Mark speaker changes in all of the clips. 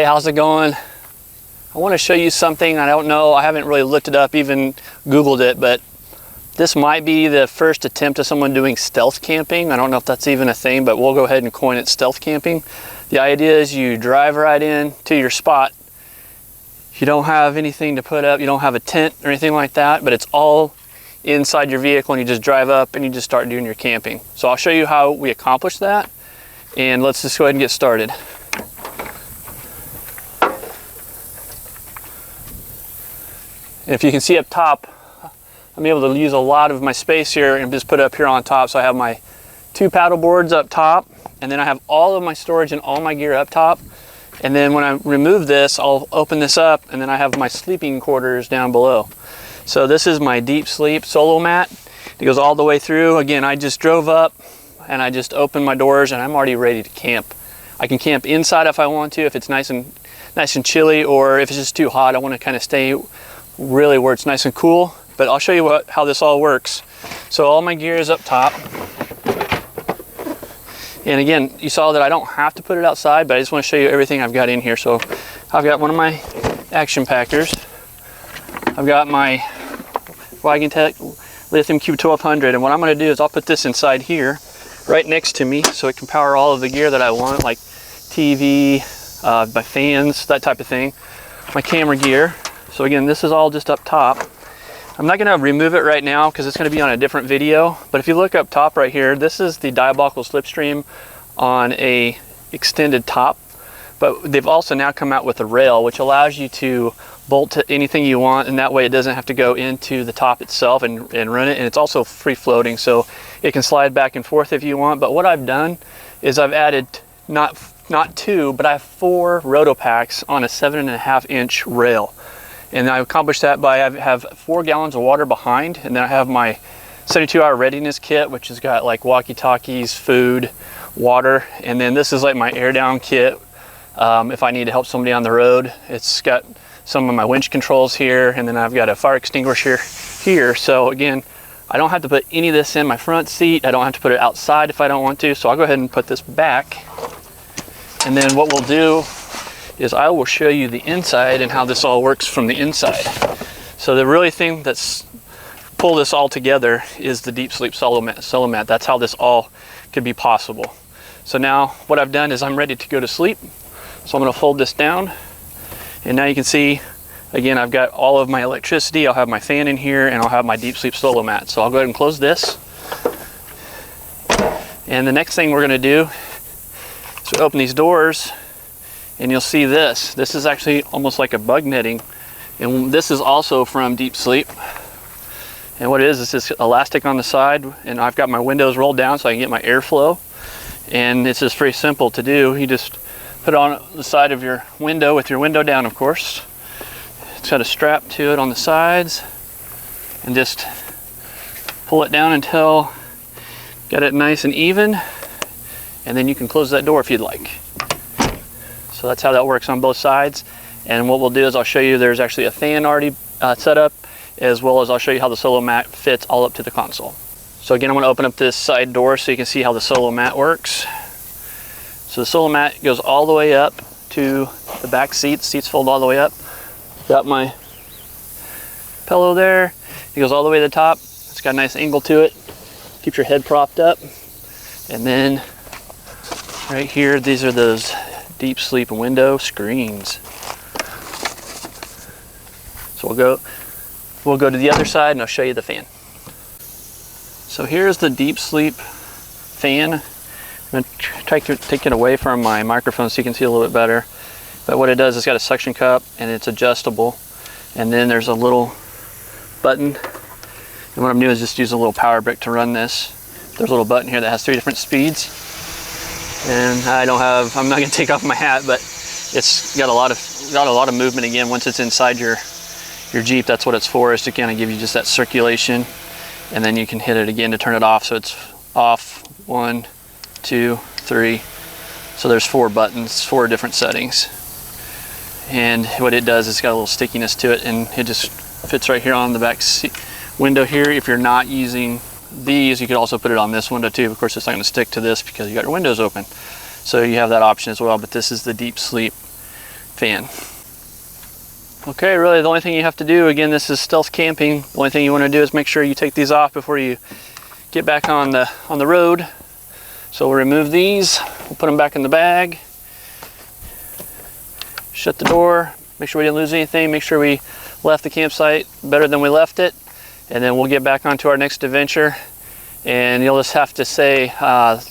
Speaker 1: how's it going? I want to show you something. I don't know, I haven't really looked it up, even Googled it, but this might be the first attempt of someone doing stealth camping. I don't know if that's even a thing, but we'll go ahead and coin it stealth camping. The idea is you drive right in to your spot. You don't have anything to put up, you don't have a tent or anything like that, but it's all inside your vehicle, and you just drive up and you just start doing your camping. So I'll show you how we accomplish that, and let's just go ahead and get started. And if you can see up top, I'm able to use a lot of my space here and just put it up here on top. So I have my 2 paddle boards up top, and then I have all of my storage and all my gear up top. And then when I remove this, I'll open this up, and then I have my sleeping quarters down below. So this is my deep sleep solo mat. It goes all the way through. Again, I just drove up and I just opened my doors and I'm already ready to camp. I can camp inside if I want to, if it's nice and chilly, or if it's just too hot, I want to kind of stay really where it's nice and cool. But I'll show you how this all works. So all my gear is up top. And again, you saw that I don't have to put it outside, but I just want to show you everything I've got in here. So I've got one of my action packers. I've got my Wagentech Lithium Cube 1200, and what I'm going to do is I'll put this inside here, right next to me, so it can power all of the gear that I want, like TV, my fans, that type of thing, my camera gear. So again, this is all just up top. I'm not going to remove it right now because it's going to be on a different video, but if you look up top right here, this is the diabolical slipstream on a extended top, but they've also now come out with a rail which allows you to bolt to anything you want, and that way it doesn't have to go into the top itself and run it, and it's also free floating, so it can slide back and forth if you want. But what I've done is I've added not 2, but I have 4 roto packs on a 7.5-inch rail. And I accomplished that by I have 4 gallons of water behind, and then I have my 72-hour readiness kit, which has got like walkie-talkies, food, water, and then this is like my air down kit if I need to help somebody on the road. It's got some of my winch controls here, and then I've got a fire extinguisher here. So again, I don't have to put any of this in my front seat. I don't have to put it outside if I don't want to. So I'll go ahead and put this back, and then what we'll do is I will show you the inside and how this all works from the inside. So the really thing that's pull this all together is the deep sleep solo mat. That's how this all could be possible. So now what I've done is I'm ready to go to sleep. So I'm going to fold this down, and now you can see again I've got all of my electricity. I'll have my fan in here, and I'll have my deep sleep solo mat. So I'll go ahead and close this, and the next thing we're going to do is we open these doors, and you'll see this. This is actually almost like a bug netting, and this is also from Deep Sleep. And what it is this elastic on the side, and I've got my windows rolled down so I can get my airflow. And it's just very simple to do. You just put it on the side of your window with your window down, of course. It's got a strap to it on the sides, and just pull it down until you got it nice and even, and then you can close that door if you'd like. So that's how that works on both sides. And what we'll do is I'll show you there's actually a fan already set up, as well as I'll show you how the solo mat fits all up to the console. So again, I'm going to open up this side door so you can see how the solo mat works. So the solo mat goes all the way up to the back seat. Seats fold all the way up. Got my pillow there. It goes all the way to the top. It's got a nice angle to it. Keeps your head propped up. And then right here, these are those deep sleep window screens. So we'll go to the other side, and I'll show you the fan. So here's the deep sleep fan. I'm going to try to take it away from my microphone so you can see a little bit better. But what it does is it's got a suction cup, and it's adjustable. And then there's a little button. And what I'm doing is just use a little power brick to run this. There's a little button here that has 3 different speeds. And I'm not going to take off my hat, but it's got a lot of movement. Again, once it's inside your Jeep, that's what it's for, is to kind of give you just that circulation, and then you can hit it again to turn it off. So it's off, 1, 2, 3. So there's 4 buttons, 4 different settings. And what it does is it's got a little stickiness to it, and it just fits right here on the back window here. If you're not using these, you could also put it on this window too. Of course, it's not going to stick to this because you got your windows open, so you have that option as well. But this is the deep sleep fan. Okay, really the only thing you have to do, again, this is stealth camping. The only thing you want to do is make sure you take these off before you get back on the road. So we'll remove these, we'll put them back in the bag, shut the door, make sure we didn't lose anything, make sure we left the campsite better than we left it, and then we'll get back onto our next adventure. And you'll just have to say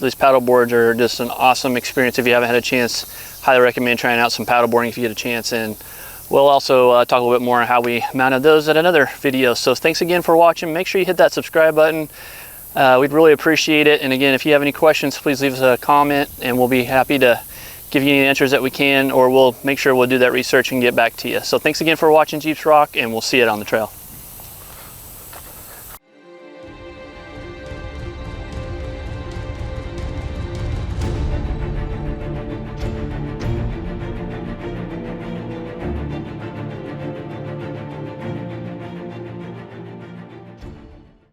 Speaker 1: these paddle boards are just an awesome experience. If you haven't had a chance, highly recommend trying out some paddle boarding if you get a chance. And we'll also talk a little bit more on how we mounted those at another video. So thanks again for watching. Make sure you hit that subscribe button. We'd really appreciate it. And again, if you have any questions, please leave us a comment and we'll be happy to give you any answers that we can, or we'll make sure we'll do that research and get back to you. So thanks again for watching Jeeps Rock, and we'll see you on the trail.